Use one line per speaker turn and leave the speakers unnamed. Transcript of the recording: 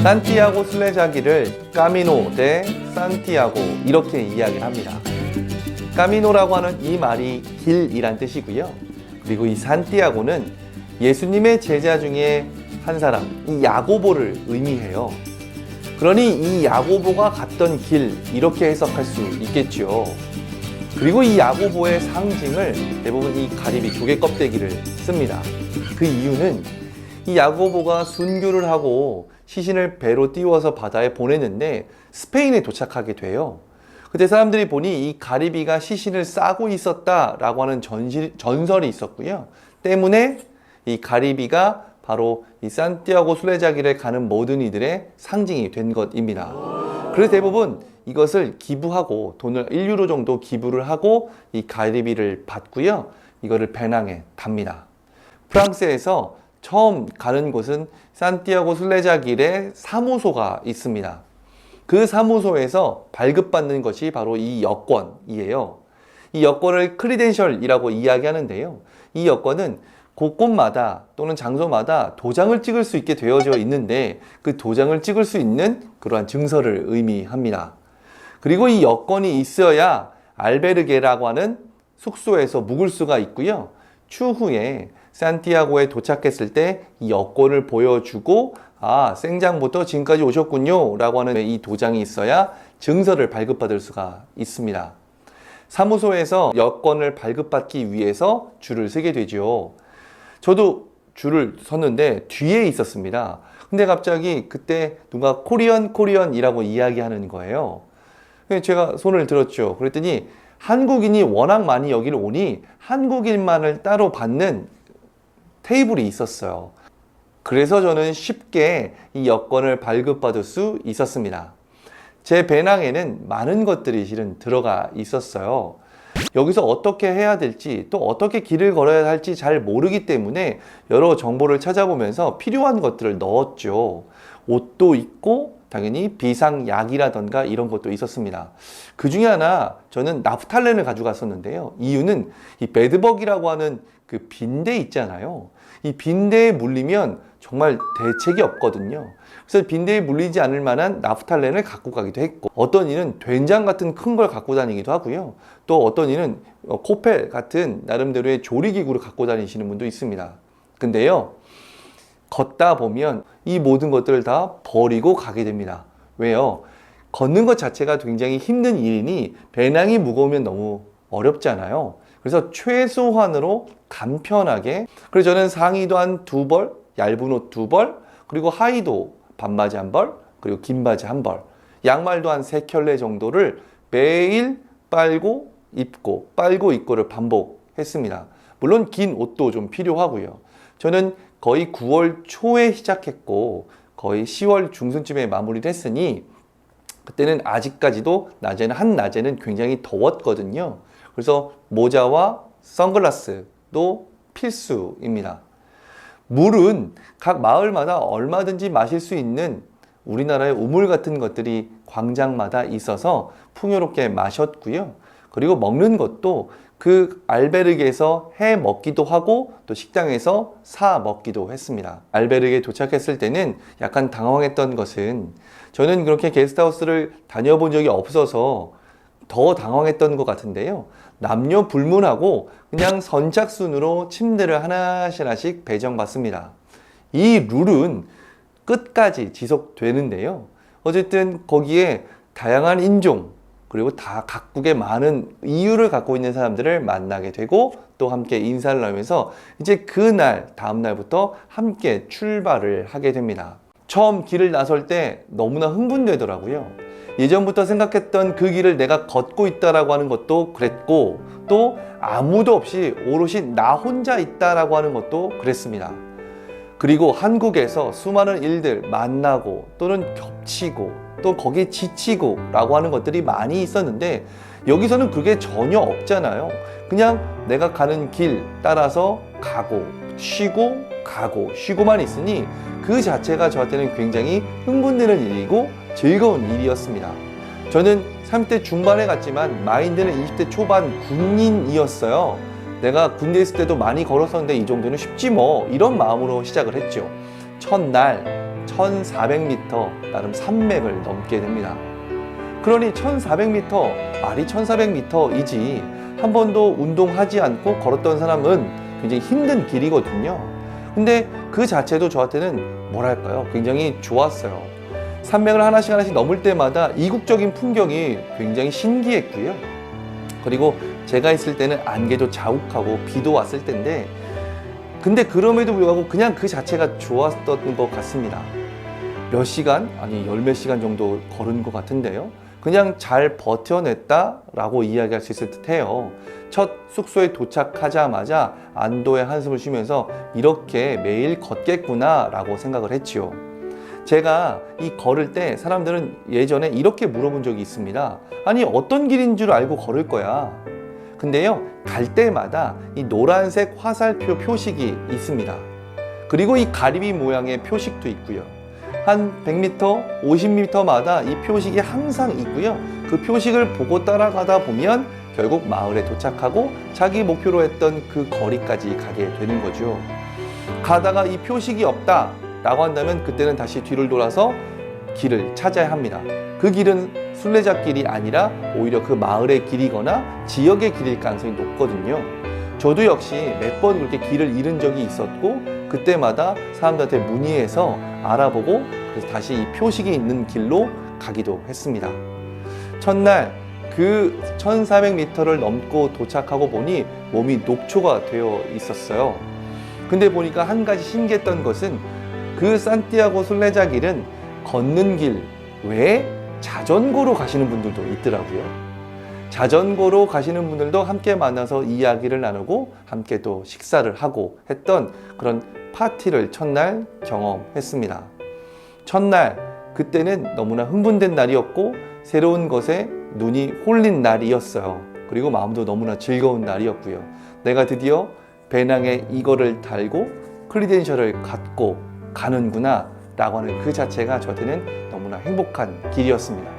산티아고 순례자길을 까미노 데 산티아고 이렇게 이야기를 합니다. 까미노라고 하는 이 말이 길이란 뜻이고요. 그리고 이 산티아고는 예수님의 제자 중에 한 사람, 이 야고보를 의미해요. 그러니 이 야고보가 갔던 길, 이렇게 해석할 수 있겠죠. 그리고 이 야고보의 상징을 대부분 이 가리비 조개 껍데기를 씁니다. 그 이유는 이 야고보가 순교를 하고 시신을 배로 띄워서 바다에 보냈는데 스페인에 도착하게 돼요. 그때 사람들이 보니 이 가리비가 시신을 싸고 있었다라고 하는 전설이 있었고요. 때문에 이 가리비가 바로 이 산티아고 순례자길에 가는 모든 이들의 상징이 된 것입니다. 그래서 대부분 이것을 기부하고 돈을 1유로 정도 기부를 하고 이 가리비를 받고요. 이거를 배낭에 답니다. 프랑스에서 처음 가는 곳은 산티아고 순례자길에 사무소가 있습니다. 그 사무소에서 발급받는 것이 바로 이 여권이에요. 이 여권을 크리덴셜이라고 이야기하는데요. 이 여권은 곳곳마다 또는 장소마다 도장을 찍을 수 있게 되어져 있는데 그 도장을 찍을 수 있는 그러한 증서를 의미합니다. 그리고 이 여권이 있어야 알베르게라고 하는 숙소에서 묵을 수가 있고요. 추후에 산티아고에 도착했을 때 이 여권을 보여주고 생장부터 지금까지 오셨군요 라고 하는 이 도장이 있어야 증서를 발급받을 수가 있습니다. 사무소에서 여권을 발급받기 위해서 줄을 서게 되죠. 저도 줄을 섰는데 뒤에 있었습니다. 근데 갑자기 그때 누가 코리언이라고 이야기하는 거예요. 제가 손을 들었죠. 그랬더니 한국인이 워낙 많이 여기를 오니 한국인만을 따로 받는 테이블이 있었어요. 그래서 저는 쉽게 이 여권을 발급받을 수 있었습니다. 제 배낭에는 많은 것들이 실은 들어가 있었어요. 여기서 어떻게 해야 될지 또 어떻게 길을 걸어야 할지 잘 모르기 때문에 여러 정보를 찾아보면서 필요한 것들을 넣었죠. 옷도 있고 당연히 비상약이라던가 이런 것도 있었습니다. 그 중에 하나 저는 나프탈렌을 가져갔었는데요. 이유는 이 베드버기라고 하는 그 빈대 있잖아요. 이 빈대에 물리면 정말 대책이 없거든요. 그래서 빈대에 물리지 않을 만한 나프탈렌을 갖고 가기도 했고, 어떤 이는 된장 같은 큰 걸 갖고 다니기도 하고요. 또 어떤 이는 코펠 같은 나름대로의 조리기구를 갖고 다니시는 분도 있습니다. 근데요, 걷다 보면 이 모든 것들을 다 버리고 가게 됩니다. 왜요? 걷는 것 자체가 굉장히 힘든 일이니 배낭이 무거우면 너무 어렵잖아요. 그래서 최소한으로 간편하게, 그래서 저는 상의도 한 2벌, 얇은 옷 2벌, 그리고 하의도 반바지 1벌, 그리고 긴 바지 1벌, 양말도 한 3켤레 정도를 매일 빨고 입고를 반복했습니다. 물론 긴 옷도 좀 필요하고요. 저는 거의 9월 초에 시작했고 거의 10월 중순쯤에 마무리를 했으니 그때는 아직까지도 한낮에는 굉장히 더웠거든요. 그래서 모자와 선글라스도 필수입니다. 물은 각 마을마다 얼마든지 마실 수 있는 우리나라의 우물 같은 것들이 광장마다 있어서 풍요롭게 마셨고요. 그리고 먹는 것도 그 알베르게에서 해 먹기도 하고 또 식당에서 사 먹기도 했습니다. 알베르게에 도착했을 때는 약간 당황했던 것은 저는 그렇게 게스트하우스를 다녀본 적이 없어서 더 당황했던 것 같은데요. 남녀 불문하고 그냥 선착순으로 침대를 하나씩 배정받습니다. 이 룰은 끝까지 지속되는데요. 어쨌든 거기에 다양한 인종 그리고 다 각국의 많은 이유를 갖고 있는 사람들을 만나게 되고 또 함께 인사를 나누면서 이제 그날 다음 날부터 함께 출발을 하게 됩니다. 처음 길을 나설 때 너무나 흥분되더라고요. 예전부터 생각했던 그 길을 내가 걷고 있다라고 하는 것도 그랬고 또 아무도 없이 오롯이 나 혼자 있다라고 하는 것도 그랬습니다. 그리고 한국에서 수많은 일들 만나고 또는 겹치고 또 거기에 지치고 라고 하는 것들이 많이 있었는데 여기서는 그게 전혀 없잖아요. 그냥 내가 가는 길 따라서 가고 쉬고만 있으니 그 자체가 저한테는 굉장히 흥분되는 일이고 즐거운 일이었습니다. 저는 30대 중반에 갔지만 마인드는 20대 초반 군인이었어요. 내가 군대에 있을 때도 많이 걸었었는데 이 정도는 쉽지 뭐, 이런 마음으로 시작을 했죠. 첫날 1400m, 나름 산맥을 넘게 됩니다. 그러니 1400m, 말이 1400m이지 한 번도 운동하지 않고 걸었던 사람은 굉장히 힘든 길이거든요. 근데 그 자체도 저한테는 뭐랄까요? 굉장히 좋았어요. 산맥을 하나씩 하나씩 넘을 때마다 이국적인 풍경이 굉장히 신기했고요. 그리고 제가 있을 때는 안개도 자욱하고 비도 왔을 때인데, 근데 그럼에도 불구하고 그냥 그 자체가 좋았던 것 같습니다. 몇 시간, 아니 열 몇 시간 정도 걸은 것 같은데요. 그냥 잘 버텨냈다라고 이야기할 수 있을 듯해요. 첫 숙소에 도착하자마자 안도의 한숨을 쉬면서 이렇게 매일 걷겠구나라고 생각을 했지요. 제가 이 걸을 때 사람들은 예전에 이렇게 물어본 적이 있습니다. 아니 어떤 길인 줄 알고 걸을 거야. 근데요, 갈 때마다 이 노란색 화살표 표식이 있습니다. 그리고 이 가리비 모양의 표식도 있고요. 한 100m, 50m마다 이 표식이 항상 있고요. 그 표식을 보고 따라가다 보면 결국 마을에 도착하고 자기 목표로 했던 그 거리까지 가게 되는 거죠. 가다가 이 표식이 없다 라고 한다면 그때는 다시 뒤를 돌아서 길을 찾아야 합니다. 그 길은 순례자길이 아니라 오히려 그 마을의 길이거나 지역의 길일 가능성이 높거든요. 저도 역시 몇 번 그렇게 길을 잃은 적이 있었고, 그때마다 사람들한테 문의해서 알아보고 그래서 다시 이 표식이 있는 길로 가기도 했습니다. 첫날 그 1400m를 넘고 도착하고 보니 몸이 녹초가 되어 있었어요. 근데 보니까 한 가지 신기했던 것은 그 산티아고 순례자 길은 걷는 길 외에 자전거로 가시는 분들도 있더라고요. 자전거로 가시는 분들도 함께 만나서 이야기를 나누고 함께 또 식사를 하고 했던 그런 파티를 첫날 경험했습니다. 첫날, 그때는 너무나 흥분된 날이었고 새로운 것에 눈이 홀린 날이었어요. 그리고 마음도 너무나 즐거운 날이었고요. 내가 드디어 배낭에 이거를 달고 크리덴셜을 갖고 가는구나 라고 하는 그 자체가 저한테는 너무나 행복한 길이었습니다.